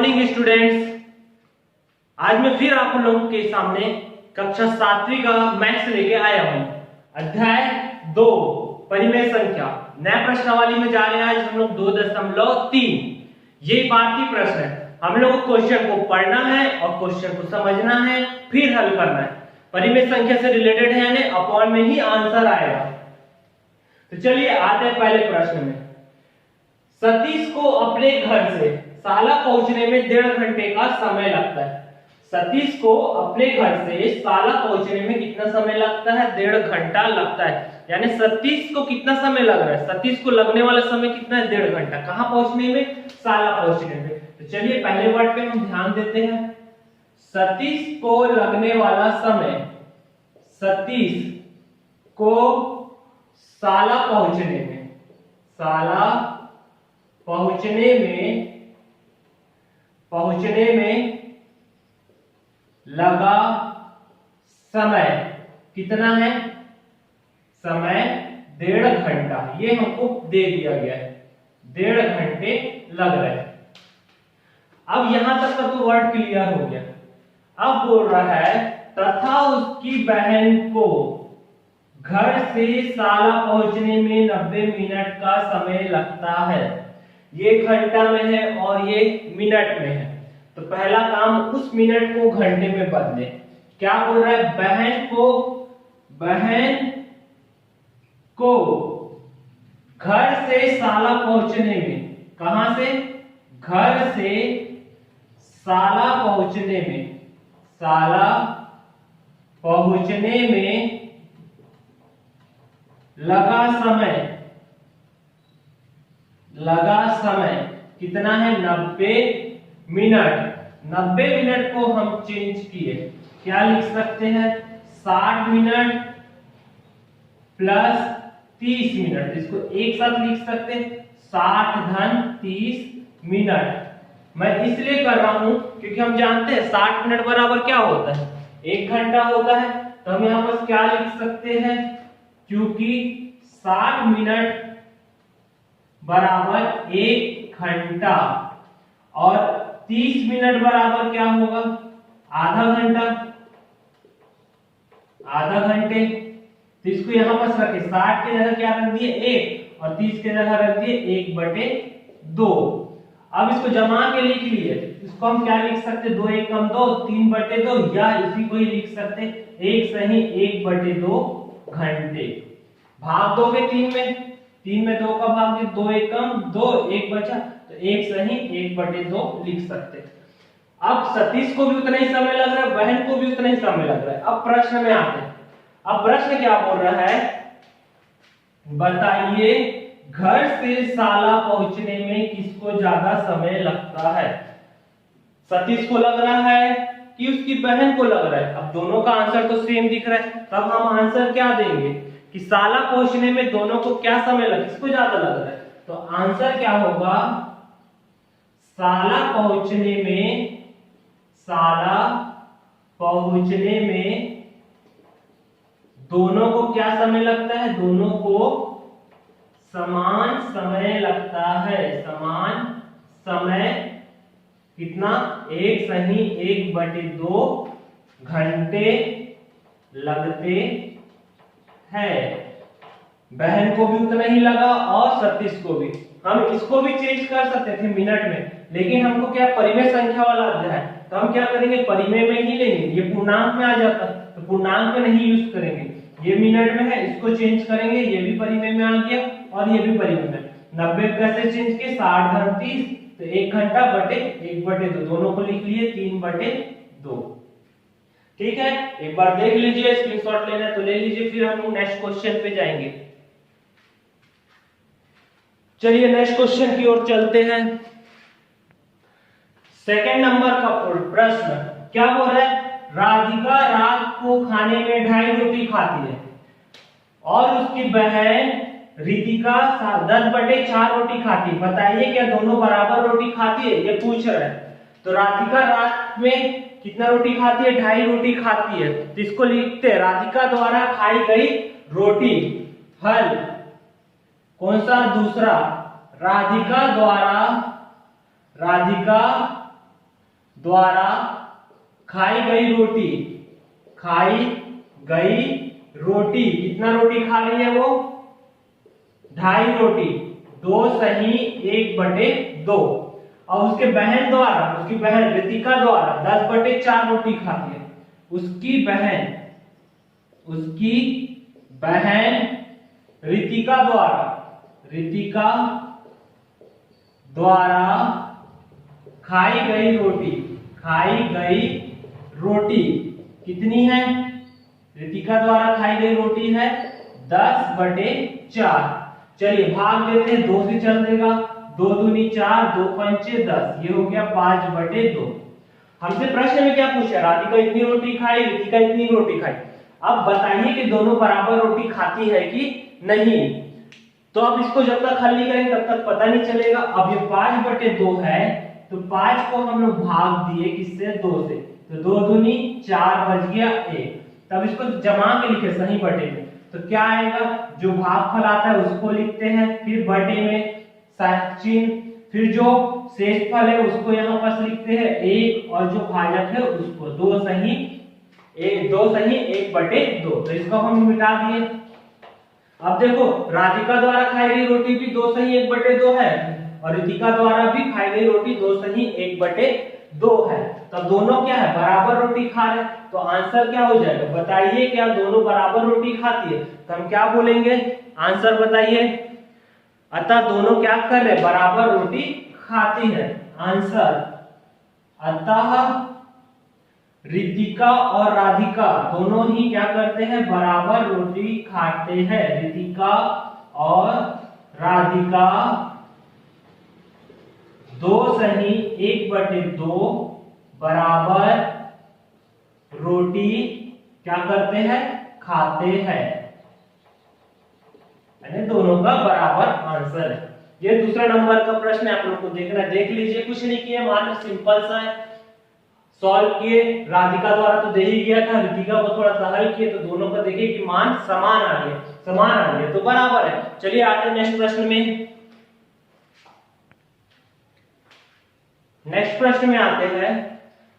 Morning students. आज मैं फिर आप लोगों के सामने कक्षा 7वीं का मैथ्स लेके आया हूँ। अध्याय 2 परिमेय संख्या नए प्रश्नावली में जा रहे हैं। आज हम लोग 2.3 ये भारतीय प्रश्न है। हम लोग को क्वेश्चन को पढ़ना है और क्वेश्चन को समझना है, फिर हल करना है। परिमेय संख्या से रिलेटेड है, यानी अपॉन में ही आंसर आएगा। तो चलिए आते हैं पहले प्रश्न में। सतीश को अपने घर से साला पहुंचने में 1.5 घंटे का समय लगता है। सतीश को अपने घर से साला पहुंचने में कितना समय लगता है? 1.5 घंटा लगता है। यानी सतीश को कितना समय लग रहा है? सतीश को लगने वाला समय कितना है? 1.5 घंटा। कहां पहुंचने में? साला पहुंचने में। तो चलिए पहले वर्ड पे हम ध्यान देते हैं। सतीश को लगने वाला समय, सतीश को साला पहुंचने में, साला पहुंचने में लगा समय कितना है? समय 1.5 घंटा। ये हमको दे दिया गया है, 1.5 घंटे लग रहे हैं। अब यहां तक का तो वर्ड क्लियर हो गया। अब बोल रहा है तथा उसकी बहन को घर से साला पहुंचने में 90 मिनट का समय लगता है। ये घंटा में है और ये मिनट में है, तो पहला काम उस मिनट को घंटे में बदले। क्या बोल रहा है? बहन को घर से साला पहुंचने में, कहां से? घर से साला पहुंचने में, साला पहुंचने में लगा समय कितना है? 90 मिनट। 90 मिनट को हम चेंज किए, क्या लिख सकते हैं? 60 मिनट प्लस 30 मिनट। इसको एक साथ लिख सकते हैं, 60 धन 30 मिनट। मैं इसलिए कर रहा हूं क्योंकि हम जानते हैं 60 मिनट बराबर क्या होता है? 1 घंटा होता है। तो हम यहां पर क्या लिख सकते हैं? क्योंकि 60 मिनट बराबर 1 घंटा और 30 मिनट बराबर क्या होगा? आधा घंटा, आधा घंटे। तो इसको यहां पर रखे, 60 के जगह क्या रख दिए? 1 और 30 के जगह रख दिए 1/2। अब इसको जमा के लिख लिए। इसको हम क्या लिख सकते? 2 1 कम 2, 3/2, या इसी को ही लिख सकते 1 सही 1/2 घंटे। भाग दोगे 3 में 2 का भाग दे, 2 1 कम 2, 1 बचा, तो 1 सही 1/2 लिख सकते। अब सतीश को भी उतना ही समय लग रहा है, बहन को भी उतना ही समय लग रहा है। अब प्रश्न में आते हैं। अब प्रश्न क्या बोल रहा है? बताइए घर से साला पहुंचने में किसको ज्यादा समय लगता है? सतीश को लग रहा है कि उसकी बहन को लग रहा है? अब दोनों का आंसर तो सेम दिख रहा है, तब हम आंसर क्या देंगे कि साला पहुंचने में दोनों को क्या समय लग, किसको ज्यादा लग रहा है? तो आंसर क्या होगा? साला पहुंचने में दोनों को क्या समय लगता है? दोनों को समान समय लगता है। समान समय कितना? 1 सही 1/2 घंटे लगते हैं। बहन को भी उतना ही लगा और सतीश को भी। हम इसको भी चेंज कर सकते थे मिनट में, लेकिन हमको क्या परिमेय संख्या वाला अध्याय है, तो हम क्या करेंगे? परिमेय में ही लेंगे। ये पूर्णांक में आ जाता तो पूर्णांक में नहीं यूज करेंगे। ये मिनट में है, इसको चेंज करेंगे, ये भी परिमेय में आ गया और ये भी परिमेय में। 90 कैसे चेंज किए? 60 धन 30, तो 1 घंटा बटे 1/2, दोनों को लिख लिए 3/2। ठीक है, एक बार देख लीजिए, स्क्रीनशॉट लेना है तो ले लीजिए, फिर हम नेक्स्ट क्वेश्चन पे जाएंगे। चलिए नेक्स्ट क्वेश्चन की ओर चलते हैं। सेकंड नंबर का प्रश्न क्या बोल रहा है? राधिका रात को खाने में 2.5 रोटी खाती है और उसकी बहन रितिका 10/4 रोटी खाती है। बताइए क्या दोनों बराबर रोटी खाती है? ये पूछ रहा है। तो राधिका रात में कितना रोटी खाती है? 2.5 रोटी खाती है। तो इसको लिखते हैं राधिका द्वारा खाई गई रोटी। हल कौन सा? दूसरा। राधिका द्वारा खाई गई रोटी, खाई गई रोटी, कितना रोटी खा रही है वो, 2.5 रोटी, 2 सही 1/2। और उसके बहन द्वारा, उसकी बहन रितिका द्वारा 10/4 रोटी खाती है। उसकी बहन रितिका द्वारा खाई गई रोटी कितनी है, रितिका द्वारा खाई गई रोटी है 10/4। चलिए भाग देते हैं, 2 से चल देगा, 2 दूनी 4, 2 पंचे 10, ये हो गया 5/2। हमसे प्रश्न में क्या पूछा, राधिका इतनी रोटी खाई, रितिका इतनी रोटी खाई। अब बताइए कि दोनों बराबर रोटी खाती है कि नहीं। तो अब इसको जब तक हल नहीं करेंगे तब तक पता नहीं चलेगा। अब ये 5/2 है, तो 5 को हम लोग भाग दिए किससे, 2 से, तो 2 दूनी 4 बच गया 1। तब इसको जमा के लिखे सही बटे में, तो क्या आएगा, जो भागफल आता है उसको लिखते हैं, फिर बटे में चिन्ह, फिर जो शेषफल है उसको यहाँ पास लिखते हैं 1, और जो भाजक है उसको 2 सही 1/2। तो इसको हम मिटा दिए। अब देखो, राधिका द्वारा खाई गई रोटी भी 2 सही 1/2 है, और रितिका द्वारा भी खाई गई रोटी 2 सही 1/2 है। तब दोनों क्या है, बराबर रोटी खा रहे। तो आंसर क्या हो जाएगा, बताइए क्या दोनों बराबर रोटी खाती है। तो हम क्या बोलेंगे, आंसर बताइए। अतः दोनों क्या कर रहे, बराबर रोटी खाती है। आंसर, अतः रितिका और राधिका दोनों ही क्या करते हैं, बराबर रोटी खाते हैं। रितिका और राधिका 2 सही 1/2 बराबर रोटी क्या करते हैं, खाते हैं। यानी दोनों का बराबर आंसर है। ये दूसरा नंबर का प्रश्न है, आप लोग को देखना, देख लीजिए, कुछ नहीं किया, मात्र सिंपल सा है, सॉल्व किए। राधिका द्वारा तो दे ही गया था, रितिका को थोड़ा सा हल किए, तो दोनों का देखिए कि मान समान आ गया, तो बराबर है। चलिए आते हैं नेक्स्ट प्रश्न में। नेक्स्ट प्रश्न में आते हैं।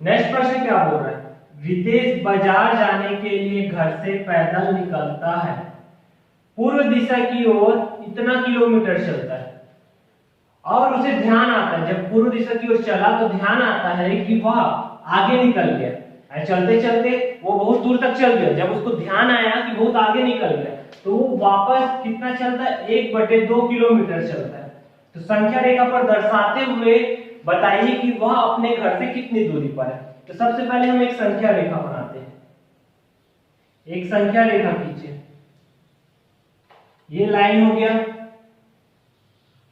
नेक्स्ट प्रश्न क्या बोल रहा है, रितेश बाजार जाने के लिए घर से पैदल निकलता है, पूर्व दिशा की ओर इतना किलोमीटर चलता है, और उसे ध्यान आता है, जब पूर्व दिशा की ओर चला तो ध्यान आता है कि वह आगे निकल गया। चलते चलते वो बहुत दूर तक चल गया, जब उसको ध्यान आया कि बहुत आगे निकल गया, तो वो वापस कितना चलता है, 1/2 किलोमीटर चलता है। तो संख्या रेखा पर दर्शाते हुए बताइए कि वह अपने घर से कितनी दूरी पर है। तो सबसे पहले हम एक संख्या रेखा बनाते हैं, एक संख्या रेखा खींचे, ये लाइन हो गया,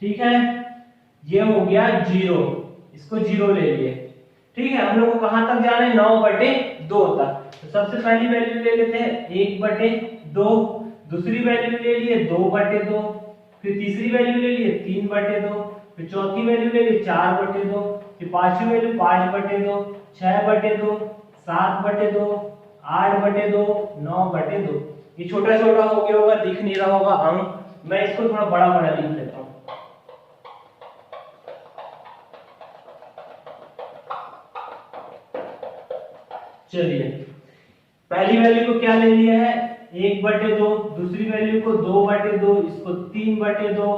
ठीक है, ये हो गया 0, इसको 0 ले लिए, ठीक है। हम लोग को कहां तक जाना है, 9/2 तक। तो सबसे पहली वैल्यू ले लेते हैं 1/2, दूसरी वैल्यू ले लिए 2/2, फिर तीसरी वैल्यू ले लिए 3/2, फिर चौथी वैल्यू ले लिए 4/2, फिर पांचवी वैल्यू 5/2, 6/2, 7/2, 8/2, 9/2। ये छोटा छोटा हो गया होगा, दिख नहीं रहा होगा अंक, मैं इसको थोड़ा बड़ा बड़ा लिख लेता हूं। चलिए, पहली वैल्यू को क्या ले लिया है, 1/2, दूसरी वैल्यू को 2/2, इसको 3/2,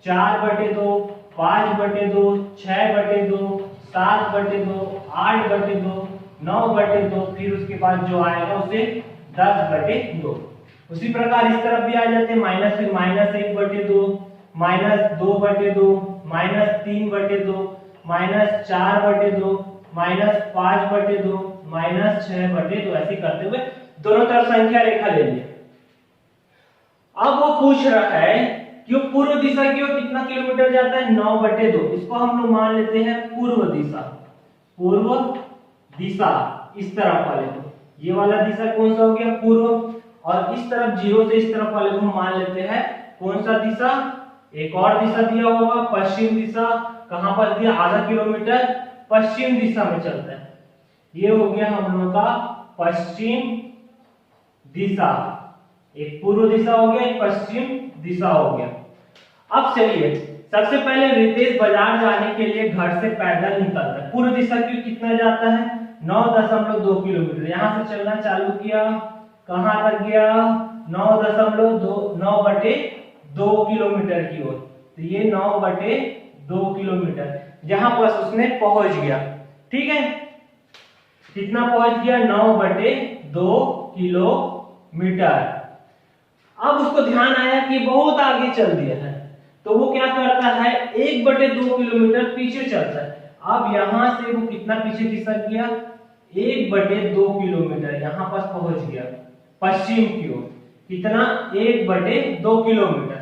4/2, 5/2, 6/2, 7/2, 8/2, 9/2, फिर उसके बाद जो आएगा उसे 10/2। उसी प्रकार इस तरफ भी आ जाते हैं, माइनस, फिर -1/2, -2/2, -3/2, -4/2, -5/2, -6/2, ऐसे करते हुए दोनों तरफ संख्या रेखा ले लिया। अब वो पूछ रहा है कि वो पूर्व दिशा की ओर कितना किलोमीटर जाता है, 9/2। इसको हम लोग मान लेते हैं पूर्व दिशा। पूर्व दिशा इस तरफ वाले को, ये वाला दिशा कौन सा हो गया, पूर्व, और इस तरफ 0 से इस तरफ वाले को हम मान लेते हैं कौन सा दिशा, एक और दिशा दिया होगा, पश्चिम दिशा। कहां पर दिया, आधा किलोमीटर पश्चिम दिशा में चलता है। ये हो गया हम लोग का पश्चिम दिशा, एक पूर्व दिशा हो गया, एक पश्चिम दिशा हो गया। अब चलिए सबसे पहले रितेश बाजार जाने के लिए घर से पैदल निकलता है। पूर्व दिशा की कितना जाता है 9.2 किलोमीटर। यहां से चलना चालू किया, कहां तक गया 9.2 किलोमीटर की ओर। तो ये 9/2 किलोमीटर जहां पर उसने पहुंच गया। ठीक है, कितना पहुंच गया 9/2 किलोमीटर। अब उसको ध्यान आया कि बहुत आगे चल दिया है, तो वो क्या करता है 1/2 किलोमीटर पीछे चलता है। अब यहां से वो कितना पीछे खिसक गया 1/2 किलोमीटर, यहां पास पहुंच गया पश्चिम की ओर। कितना 1/2 किलोमीटर।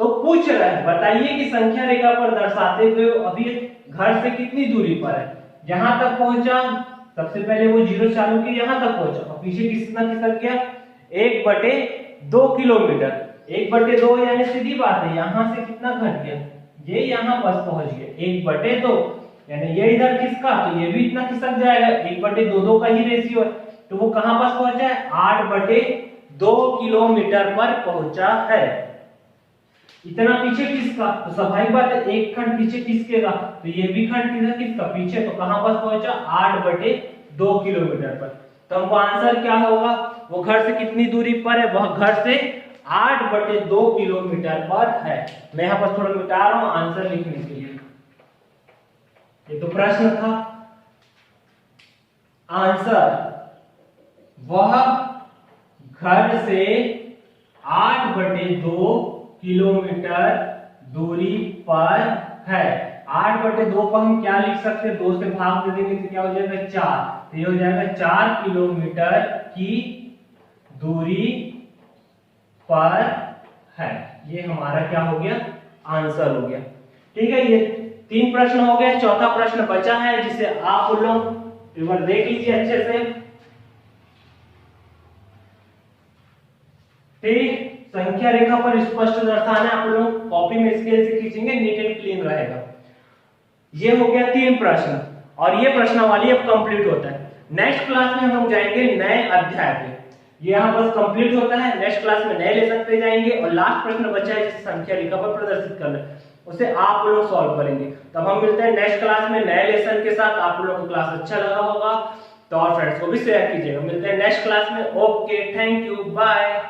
तो पूछ रहा है बताइए कि संख्या रेखा पर दर्शाते हुए अभी घर से कितनी दूरी पर है। जहां तक पहुंचा सबसे पहले वो 0 चालू किया, यहां तक पहुंचा और पीछे कितना खिसक गया 1/2 किलोमीटर। 1/2 यानी सीधी बात है, यहां से कितना घट गया ये यहां पास पहुंच गया 1/2, यानी ये इधर खिसका तो ये भी इतना खिसक जाएगा। 1/2 का ही रेशियो है, तो वो कहां पास पहुंचा है 8/2 किलोमीटर पर पहुंचा है। इतना पीछे किसका, तो स्वाभाविक बात है एक खंड पीछे किसकेगा, तो ये भी खंड किधर किसका पीछे, तो कहां पास पहुंचा 8/2 किलोमीटर पर। तो हमको आंसर क्या होगा, वो घर से कितनी दूरी पर है, वह घर से 8/2 किलोमीटर पर है। मैं यहां पर थोड़ा मिटा रहा हूं आंसर लिखने के लिए। ये तो प्रश्न था। आंसर वह घर से 8/2 किलोमीटर दूरी पर है। 8/2 को हम क्या लिख सकते हैं, 2 से भाग दे देंगे तो क्या हो जाएगा 4, तो ये हो जाएगा 4 किलोमीटर की दूरी पर है। ये हमारा क्या हो गया आंसर हो गया। ठीक है, ये 3 प्रश्न हो गए। चौथा प्रश्न बचा है जिसे आप लोग एक बार देख लीजिए अच्छे से। ठीक, संख्या रेखा पर स्पष्ट दर्शाना आप लोग कॉपी में स्केल से खींचेंगे, नीट एंड क्लीन रहेगा। ये हो गया 3 प्रश्न और ये प्रश्नावली अब कंप्लीट होता है। नेक्स्ट क्लास में हम जाएंगे नए अध्याय पे। ये यहाँ बस कंप्लीट होता है, नेक्स्ट क्लास में नए लेसन पे जाएंगे और लास्ट प्रश्न बचा है जिसे संख्या रेखा पर प्रदर्शित करना है, उसे आप लोग सॉल्व करेंगे। तब हम मिलते हैं नेक्स्ट क्लास में नए लेसन के साथ। आप लोगों को क्लास अच्छा लगा होगा तो और फ्रेंड्स को भी शेयर कीजिएगा। मिलते हैं नेक्स्ट क्लास में। Okay, thank you, bye.